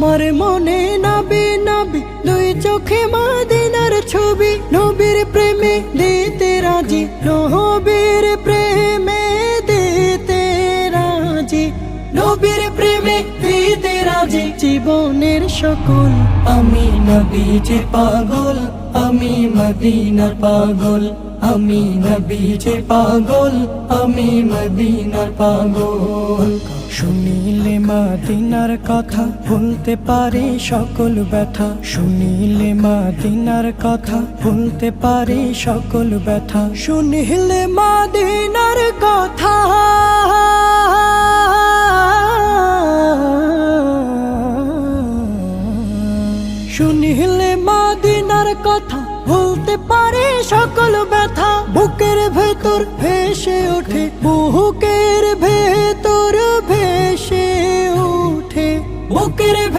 আমার মনে নবী নবী দুই চোখে মদিনার ছবি, নবীর প্রেমে দিতে রাজি, নবীর প্রেমে দিতে রাজি, নবীর প্রেমে দিতে রাজি। জীবনের সকল আমি নবীজির পাগল, আমি মদিনার পাগল, আমি নবীজির পাগল, আমি মদিনার পাগল। শুনিলে মদিনার কথা ভুলতে পারি সকল ব্যথা, শুনিলে মদিনার কথা ভুলতে পারি সকল ব্যথা, শুনিলে মদিনার কথা শুনিলে মদিনার কথা ভুলতে পারি সকল ব্যথা। বুকের ভেতর ভেসে ওঠে, বুকের ভেতর